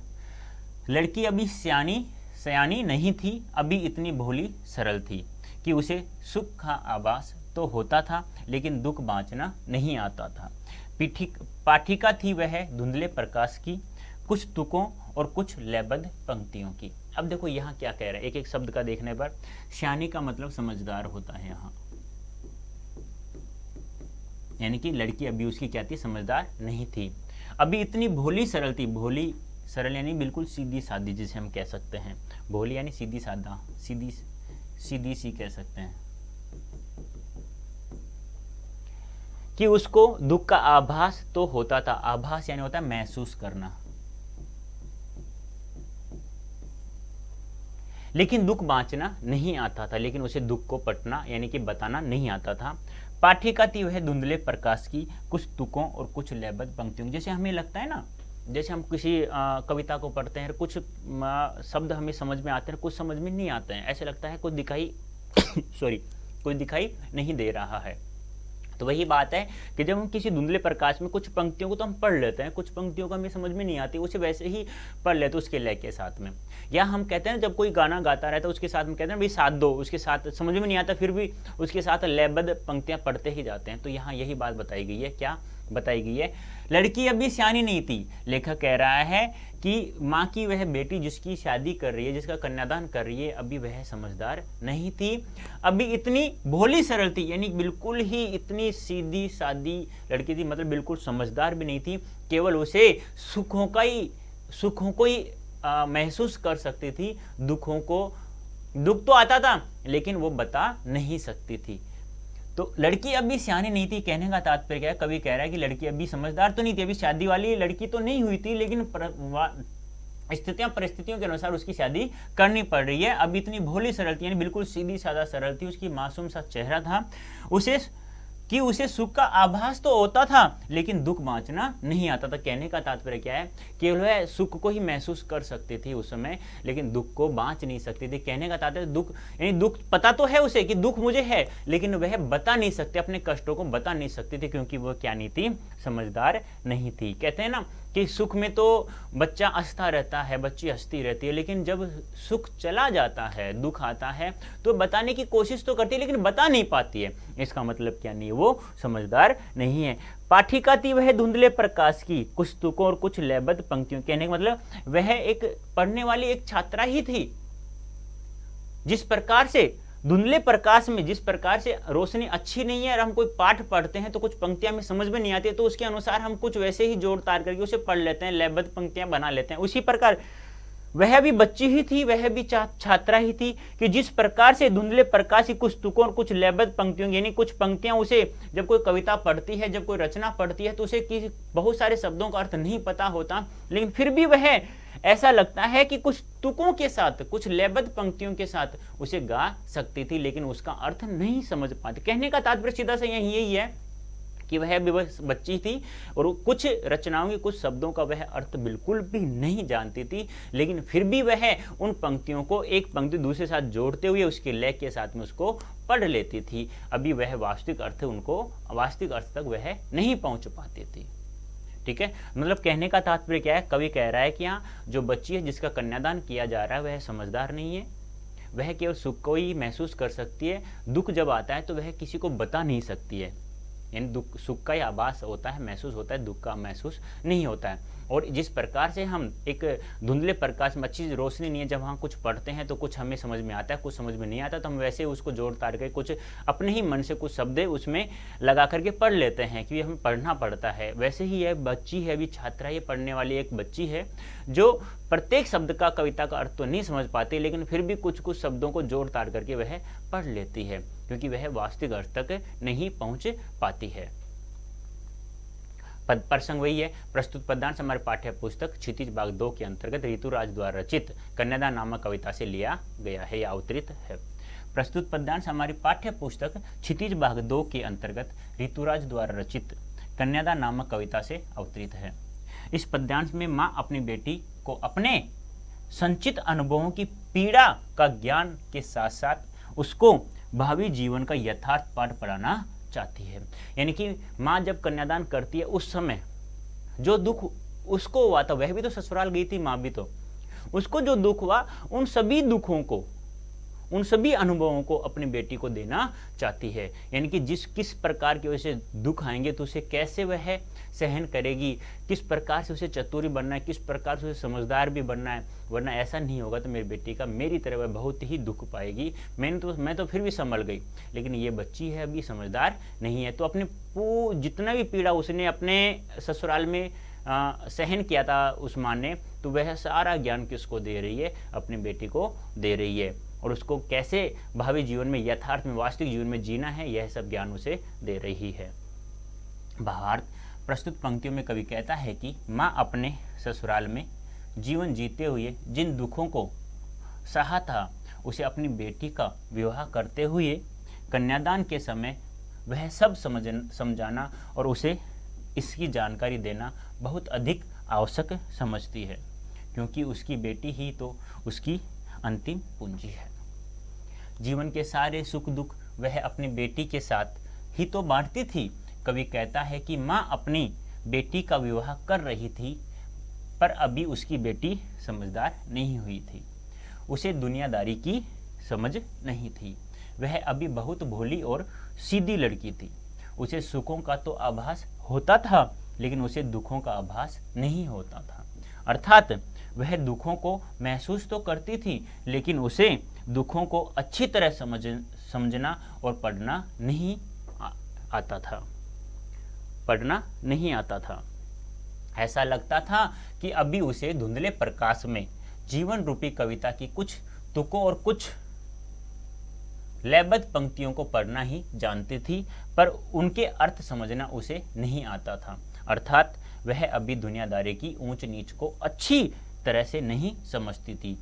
लड़की अभी सयानी नहीं थी, अभी इतनी भोली सरल थी कि उसे सुख का आभास तो होता था, लेकिन दुख बाँचना नहीं आता था। पाठिका थी वह धुंधले प्रकाश की, कुछ तुकों और कुछ लयबद्ध पंक्तियों की। अब देखो यहाँ क्या कह रहा है, एक एक शब्द का देखने पर। श्यानी का मतलब समझदार होता है यहाँ, यानी कि लड़की अभी उसकी क्या थी, समझदार नहीं थी। अभी इतनी भोली सरल थी, भोली सरल यानी बिल्कुल सीधी सादी, जिसे हम कह सकते हैं। भोली यानी सीधी सादा, सीधी सी कह सकते हैं। कि उसको दुख का आभास तो होता था। आभास यानी होता है महसूस करना, लेकिन दुख बाँचना नहीं आता था, लेकिन उसे दुख को पटना यानी कि बताना नहीं आता था। पाठिका थी वह धुंधले प्रकाश की, कुछ तुकों और कुछ लयबद्ध पंक्तियों। जैसे हमें लगता है ना, जैसे हम किसी कविता को पढ़ते हैं, कुछ शब्द हमें समझ में आते हैं, कुछ समझ में नहीं आते हैं, ऐसे लगता है कोई दिखाई कोई दिखाई नहीं दे रहा है। तो वही बात है कि जब हम किसी धुंधले प्रकाश में कुछ पंक्तियों को तो हम पढ़ लेते हैं, कुछ पंक्तियों को हमें समझ में नहीं आती, उसे वैसे ही पढ़ लेते उसके लय के साथ में। या हम कहते हैं जब कोई गाना गाता रहता है उसके साथ में कहते हैं भाई साथ दो, उसके साथ समझ में नहीं आता, फिर भी उसके साथ लयबद्ध पंक्तियां पढ़ते ही जाते हैं। तो यहाँ यही बात बताई गई है। क्या बताई गई है? लड़की अभी सियानी नहीं थी। लेखक कह रहा है कि माँ की वह बेटी जिसकी शादी कर रही है, जिसका कन्यादान कर रही है, अभी वह समझदार नहीं थी, अभी इतनी भोली सरल थी, यानी बिल्कुल ही इतनी सीधी सादी लड़की थी, मतलब बिल्कुल समझदार भी नहीं थी। केवल उसे सुखों को ही महसूस कर सकती थी, दुख तो आता था लेकिन वो बता नहीं सकती थी। तो लड़की अभी सियानी नहीं थी, कहने का तात्पर्य क्या है? कवि कह रहा है कि लड़की अभी समझदार तो नहीं थी, अभी शादी वाली लड़की तो नहीं हुई थी, लेकिन परिस्थितियों के अनुसार उसकी शादी करनी पड़ रही है। अभी इतनी भोली सरल थी, यानी बिल्कुल सीधी सादा सरल थी, उसकी मासूम सा चेहरा था, उसे सुख का आभास तो होता था, लेकिन दुख बाँचना नहीं आता था। कहने का तात्पर्य क्या है? केवल वह सुख को ही महसूस कर सकती थी उस समय, लेकिन दुख को बाँच नहीं सकती थी। कहने का तात्पर्य दुख पता तो है उसे कि दुख मुझे है, लेकिन वह बता नहीं सकते, अपने कष्टों को बता नहीं सकती थी, क्योंकि वह क्या नहीं थी, समझदार नहीं थी। कहते हैं ना कि सुख में तो बच्चा हंसता रहता है, बच्ची हंसती रहती है, लेकिन जब सुख चला जाता है, दुख आता है, तो बताने की कोशिश तो करती है, लेकिन बता नहीं पाती है। इसका मतलब क्या नहीं, वो समझदार नहीं है। पाठिका थी वह धुंधले प्रकाश की, कुछ तुकों और कुछ लयबद्ध पंक्तियों। कहने का मतलब वह एक पढ़ने वाली एक छात्रा ही थी। जिस प्रकार से धुंधले प्रकाश में, जिस प्रकार से रोशनी अच्छी नहीं है और हम कोई पाठ पढ़ते हैं तो कुछ पंक्तियां हमें समझ में नहीं आती है, तो उसके अनुसार हम कुछ वैसे ही जोड़ तार करके उसे पढ़ लेते हैं, लयबद्ध पंक्तियां बना लेते हैं। उसी प्रकार वह भी बच्ची ही थी, वह भी छात्रा ही थी कि जिस प्रकार से धुंधले प्रकाश की कुछ तुकों और कुछ लयबद्ध पंक्तियों, यानी कुछ पंक्तियां उसे जब कोई कविता पढ़ती है, जब कोई रचना पढ़ती है तो उसे बहुत सारे शब्दों का अर्थ नहीं पता होता, लेकिन फिर भी वह ऐसा लगता है कि कुछ तुकों के साथ, कुछ लयबद्ध पंक्तियों के साथ उसे गा सकती थी, लेकिन उसका अर्थ नहीं समझ पाती। कहने का तात्पर्य सीधा सा यही है कि वह भी बच्ची थी और कुछ रचनाओं के कुछ शब्दों का वह अर्थ बिल्कुल भी नहीं जानती थी, लेकिन फिर भी वह उन पंक्तियों को एक पंक्ति दूसरे साथ जोड़ते हुए उसके लय के साथ में उसको पढ़ लेती थी। अभी वह वास्तविक अर्थ तक वह नहीं पहुंच पाती थी। ठीक है, मतलब कहने का तात्पर्य क्या है, कवि कह रहा है कि हाँ, जो बच्ची है जिसका कन्यादान किया जा रहा है वह समझदार नहीं है, वह केवल सुख को ही महसूस कर सकती है, दुख जब आता है तो वह किसी को बता नहीं सकती है, यानी दुख सुख का ही आभास होता है, महसूस होता है, दुख का महसूस नहीं होता है। और जिस प्रकार से हम एक धुंधले प्रकाश में, अच्छी रोशनी नहीं है, जब हम कुछ पढ़ते हैं तो कुछ हमें समझ में आता है, कुछ समझ में नहीं आता, तो हम वैसे उसको जोड़ ताड़ के कुछ अपने ही मन से कुछ शब्द उसमें लगा करके पढ़ लेते हैं कि हमें पढ़ना पड़ता है। वैसे ही यह बच्ची है, अभी छात्रा, ये पढ़ने वाली एक बच्ची है जो प्रत्येक शब्द का, कविता का अर्थ तो नहीं समझ पाती, लेकिन फिर भी कुछ कुछ शब्दों को जोड़ ताड़ करके वह पढ़ लेती है, क्योंकि वह वास्तविक अर्थ तक नहीं पहुंच पाती है। प्रसंग वही है। प्रस्तुत पद्यांश हमारे पाठ्य पुस्तक क्षितिज भाग 2 के अंतर्गत ऋतुराज द्वारा रचित कन्यादान नामक कविता से लिया गया है या अवतरित है। प्रस्तुत पद्यांश हमारी पाठ्य पुस्तक क्षितिज भाग 2 के अंतर्गत ऋतुराज द्वारा रचित कन्यादान नामक कविता से अवतरित है। इस पद्यांश में माँ अपनी बेटी को अपने संचित अनुभवों की पीड़ा का ज्ञान के साथ साथ उसको भावी जीवन का यथार्थ पाठ पढ़ाना चाहती है। यानी कि माँ जब कन्यादान करती है उस समय जो दुख उसको हुआ था, वह भी तो ससुराल गई थी, माँ भी तो, उसको जो दुख हुआ उन सभी दुखों को, उन सभी अनुभवों को अपनी बेटी को देना चाहती है। यानी कि किस प्रकार के वैसे दुख आएंगे तो उसे कैसे वह सहन करेगी, किस प्रकार से उसे चतुरी बनना है, किस प्रकार से उसे समझदार भी बनना है, वरना ऐसा नहीं होगा तो मेरी बेटी का मेरी तरह वह बहुत ही दुख पाएगी। मैं तो फिर भी संभल गई, लेकिन ये बच्ची है अभी समझदार नहीं है, तो अपने जितना भी पीड़ा उसने अपने ससुराल में सहन किया था उस माँ ने, तो वह सारा ज्ञान किसको दे रही है, अपनी बेटी को दे रही है, और उसको कैसे भावी जीवन में, यथार्थ में, वास्तविक जीवन में जीना है, यह सब ज्ञान उसे दे रही है। भावार्थ, प्रस्तुत पंक्तियों में कवि कहता है कि माँ अपने ससुराल में जीवन जीते हुए जिन दुखों को सहा था, उसे अपनी बेटी का विवाह करते हुए कन्यादान के समय वह सब समझाना और उसे इसकी जानकारी देना बहुत अधिक आवश्यक समझती है, क्योंकि उसकी बेटी ही तो उसकी अंतिम पूंजी है। जीवन के सारे सुख दुख वह अपनी बेटी के साथ ही तो बांटती थी। कवि कहता है कि माँ अपनी बेटी का विवाह कर रही थी, पर अभी उसकी बेटी समझदार नहीं हुई थी, उसे दुनियादारी की समझ नहीं थी, वह अभी बहुत भोली और सीधी लड़की थी। उसे सुखों का तो आभास होता था, लेकिन उसे दुखों का आभास नहीं होता था। अर्थात वह दुखों को महसूस तो करती थी, लेकिन उसे दुखों को अच्छी तरह समझना और पढ़ना नहीं आता था। ऐसा लगता था कि अभी उसे धुंधले प्रकाश में जीवन रूपी कविता की कुछ तुकों और कुछ लयबद्ध पंक्तियों को पढ़ना ही जानती थी, पर उनके अर्थ समझना उसे नहीं आता था। अर्थात वह अभी दुनियादारी की ऊंच नीच को अच्छी तरह से नहीं समझती थी।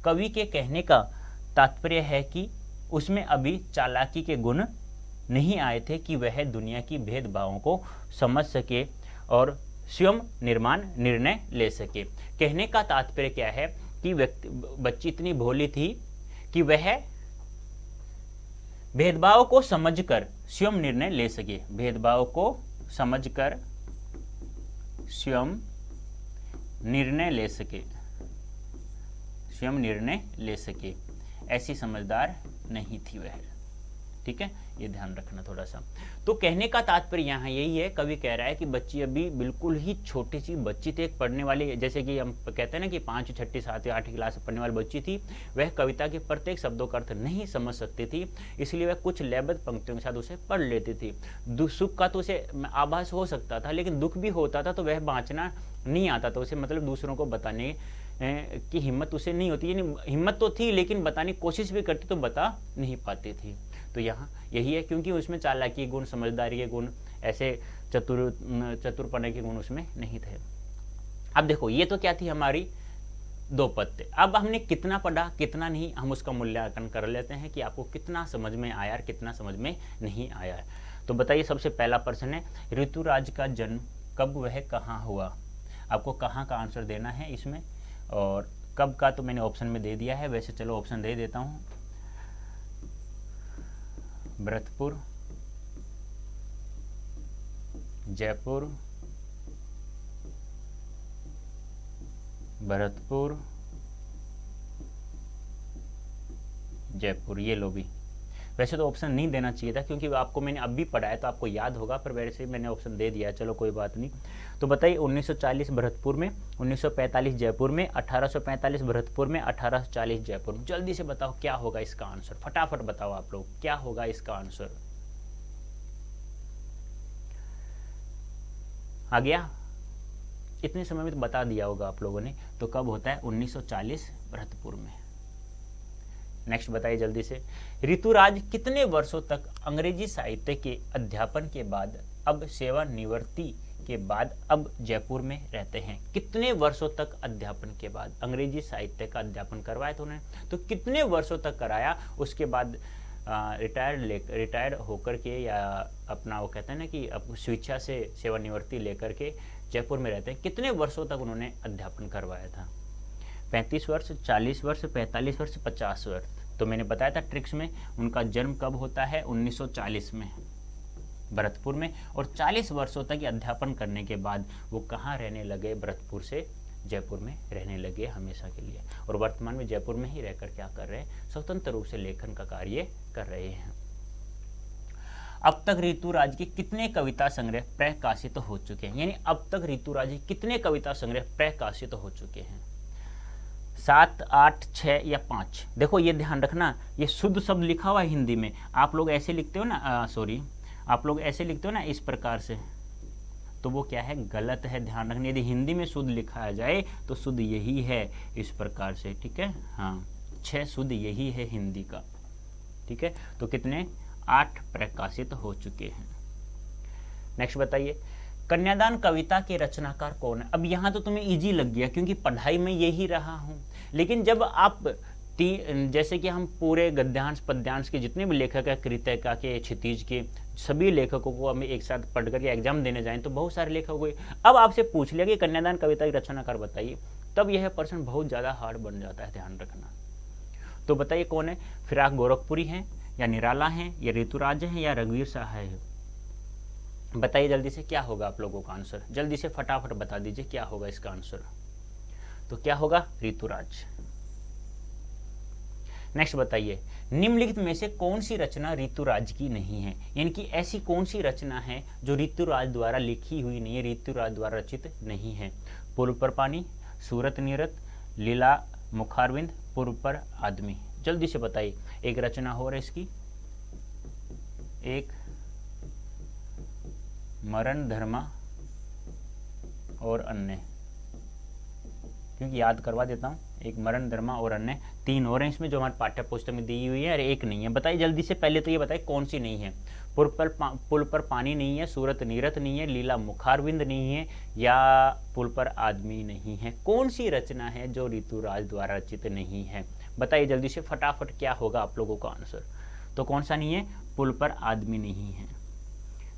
कवि के कहने का तात्पर्य है कि उसमें अभी चालाकी के गुण नहीं आए थे कि वह दुनिया की भेदभावों को समझ सके और स्वयं निर्णय ले सके। कहने का तात्पर्य क्या है कि बच्ची इतनी भोली थी कि वह भेदभाव को समझकर स्वयं निर्णय ले सके, भेदभाव को समझकर स्वयं निर्णय ले सके, ऐसी समझदार नहीं थी वह। ठीक है, ये ध्यान रखना थोड़ा सा। तो कहने का तात्पर्य यहाँ यही है, कवि कह रहा है कि बच्ची अभी बिल्कुल ही छोटी सी बच्ची थी, एक पढ़ने वाली, जैसे कि हम कहते हैं ना कि 5, 6, 7, 8 क्लास पढ़ने वाली बच्ची थी। वह कविता के प्रत्येक शब्दों का अर्थ नहीं समझ सकती थी, इसलिए वह कुछ लयबद्ध पंक्तियों के साथ उसे पढ़ लेती थी। सुख का तो उसे आभास हो सकता था, लेकिन दुख भी होता था तो वह बाँचना नहीं आता था उसे, मतलब दूसरों को बताने की हिम्मत उसे नहीं होती, यानी हिम्मत तो थी लेकिन बताने की कोशिश भी करती तो बता नहीं पाती थी। तो यहाँ यही है, क्योंकि उसमें चालाकी गुण, समझदारी के गुण, ऐसे चतुरपने के गुण उसमें नहीं थे। अब देखो, ये तो क्या थी हमारी दो पत्ते। अब हमने कितना पढ़ा कितना नहीं, हम उसका मूल्यांकन कर लेते हैं कि आपको कितना समझ में आया और कितना समझ में नहीं आया है। तो बताइए, सबसे पहला प्रश्न है, ऋतुराज का जन्म कब वह कहाँ हुआ। आपको कहाँ का आंसर देना है इसमें, और कब का तो मैंने ऑप्शन में दे दिया है, वैसे चलो ऑप्शन दे देता हूँ। भरतपुर, जयपुर, भरतपुर, जयपुर, ये लो भी। वैसे तो ऑप्शन नहीं देना चाहिए था क्योंकि आपको मैंने अब भी पढ़ा है तो आपको याद होगा, पर वैसे ही मैंने ऑप्शन दे दिया, चलो कोई बात नहीं। तो बताइए, 1940 भरतपुर में, 1945 जयपुर में, 1845 भरतपुर में, 1840 जयपुर में। जल्दी से बताओ क्या होगा इसका आंसर, फटाफट बताओ आप लोग क्या होगा इसका आंसर। आ गया? इतने समय में तो बता दिया होगा आप लोगों ने। तो कब होता है? 1940 भरतपुर में। नेक्स्ट बताइए जल्दी से, ऋतुराज कितने वर्षों तक अंग्रेजी साहित्य के अध्यापन के बाद, अब सेवानिवृत्ति के बाद, अब जयपुर में रहते हैं? कितने वर्षों तक अध्यापन के बाद अंग्रेजी साहित्य का अध्यापन करवाया था उन्होंने, तो कितने वर्षों तक कराया, उसके बाद रिटायर्ड होकर के, या अपना वो कहते हैं ना कि अब स्वेच्छा से सेवानिवृत्ति लेकर के जयपुर में रहते हैं, कितने वर्षों तक उन्होंने अध्यापन करवाया था? 35 वर्ष, 40 वर्ष, 45 वर्ष, 50 वर्ष। तो मैंने बताया था ट्रिक्स में, उनका जन्म कब होता है? 1940 में भरतपुर में, और 40 वर्षों तक अध्यापन करने के बाद वो कहाँ रहने लगे? भरतपुर से जयपुर में रहने लगे हमेशा के लिए, और वर्तमान में जयपुर में ही रहकर क्या कर रहे हैं? स्वतंत्र रूप से लेखन का कार्य कर रहे हैं। अब तक ऋतुराज के कितने कविता संग्रह प्रकाशित हो चुके हैं? यानी अब तक ऋतुराज के कितने कविता संग्रह प्रकाशित हो चुके हैं? 7, 8, 6 या 5? देखो ये ध्यान रखना, ये शुद्ध शब्द लिखा हुआ है हिंदी में, आप लोग ऐसे लिखते हो ना, आप लोग ऐसे लिखते हो ना इस प्रकार से, तो वो क्या है? गलत है। ध्यान रखना, यदि हिंदी में शुद्ध लिखा जाए तो शुद्ध यही है, इस प्रकार से, ठीक है। हाँ, 6 शुद्ध यही है हिंदी का, ठीक है। तो कितने? 8 प्रकाशित हो चुके हैं। नेक्स्ट बताइए, कन्यादान कविता के रचनाकार कौन है? अब यहाँ तो तुम्हें इजी लग गया क्योंकि पढ़ाई में यही रहा हूँ, लेकिन जब आप जैसे कि हम पूरे गद्यांश पद्यांश के जितने भी लेखक है, कृतिका के, क्षितिज के, सभी लेखकों को हमें एक साथ पढ़ करके एग्जाम देने जाएं तो बहुत सारे लेखक हुए। अब आपसे पूछ लिया कि कन्यादान कविता की रचनाकार बताइए, तब यह प्रश्न बहुत ज़्यादा हार्ड बन जाता है, ध्यान रखना। तो बताइए कौन है? फिराक गोरखपुरी हैं, या निराला हैं, या ऋतुराज हैं, या रघुवीर शाह है? बताइए जल्दी से क्या होगा आप लोगों का आंसर, जल्दी से फटाफट बता दीजिए क्या होगा इसका आंसर। तो क्या होगा? ऋतुराज। नेक्स्ट बताइए, निम्नलिखित में से कौन सी रचना ऋतुराज की नहीं है? यानी कि ऐसी कौन सी रचना है जो ऋतुराज द्वारा लिखी हुई नहीं है, ऋतुराज द्वारा रचित नहीं है? पूर्व पर पानी, सूरत नीरत, लीला मुखारविंद, पूर्व पर आदमी। जल्दी से बताइए, एक रचना हो रहा है इसकी, एक मरण धर्मा और अन्य, क्योंकि याद करवा देता हूँ, एक मरण धर्मा और अन्य, 3 और हैं इसमें जो हमारे पाठ्य पुस्तक में दी हुई है, और एक नहीं है। बताइए जल्दी से, पहले तो ये बताइए कौन सी नहीं है? पुल पर पानी नहीं है, सूरत नीरत नहीं है, लीला मुखारविंद नहीं है, या पुल पर आदमी नहीं है? कौन सी रचना है जो ऋतुराज द्वारा रचित नहीं है? बताइए जल्दी से फटाफट क्या होगा आप लोगों का आंसर। तो कौन सा नहीं है? पुल पर आदमी नहीं है।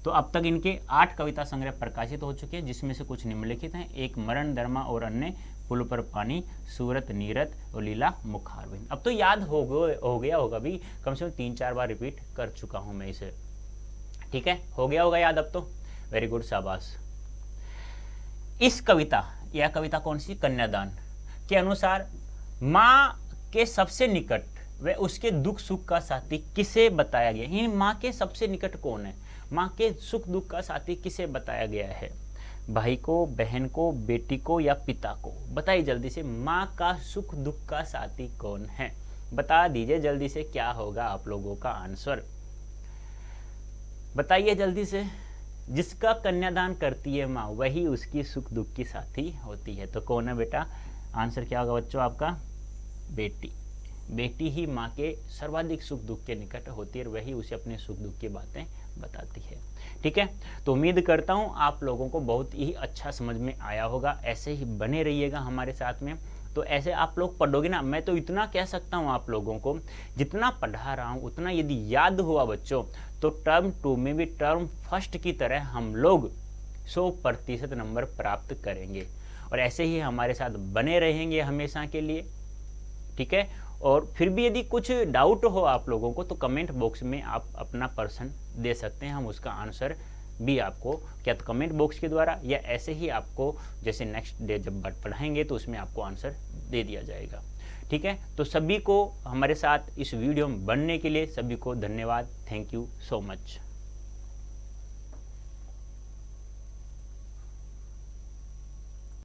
तो अब तक इनके 8 कविता संग्रह प्रकाशित हो चुके हैं, जिसमें से कुछ निम्नलिखित हैं, एक मरण धर्मा और अन्य, पुल पर पानी, सूरत नीरत और लीला मुखारविंद। अब तो याद हो गया होगा भी, कम से कम 3-4 बार रिपीट कर चुका हूं मैं इसे, ठीक है, हो गया होगा याद अब तो। वेरी गुड, शाबाश। इस कविता, यह कविता कौन सी? कन्यादान के अनुसार माँ के सबसे निकट व उसके दुख सुख का साथी किसे बताया गया? यानी माँ के सबसे निकट कौन है? माँ के सुख दुख का साथी किसे बताया गया है? भाई को, बहन को, बेटी को, या पिता को? बताइए जल्दी से, माँ का सुख दुख का साथी कौन है? बता दीजिए जल्दी से क्या होगा आप लोगों का आंसर, बताइए जल्दी से। जिसका कन्यादान करती है माँ, वही उसकी सुख दुख की साथी होती है। तो कौन है बेटा? आंसर क्या होगा बच्चों आपका? बेटी। बेटी ही माँ के सर्वाधिक सुख दुख के निकट होती है और वही उसे अपने सुख दुख की बातें बताती है। ठीक है, तो उम्मीद करता हूँ आप लोगों को बहुत ही अच्छा समझ में आया होगा। ऐसे ही बने रहिएगा हमारे साथ में। तो ऐसे आप लोग पढ़ोगे ना, मैं तो इतना कह सकता हूँ आप लोगों को, जितना पढ़ा रहा हूँ उतना यदि याद हुआ बच्चों, तो टर्म 2 में भी टर्म फर्स्ट की तरह हम लोग 100% नंबर प्राप्त करेंगे। और ऐसे ही हमारे साथ बने रहेंगे हमेशा के लिए। ठीक है, और फिर भी यदि कुछ डाउट हो आप लोगों को तो कमेंट बॉक्स में आप अपना प्रश्न दे सकते हैं, हम उसका आंसर भी आपको क्या तो कमेंट बॉक्स के द्वारा या ऐसे ही आपको जैसे नेक्स्ट डे जब पढ़ाएंगे तो उसमें आपको आंसर दे दिया जाएगा। ठीक है, तो सभी को हमारे साथ इस वीडियो में बनने के लिए सभी को धन्यवाद। Thank you so much.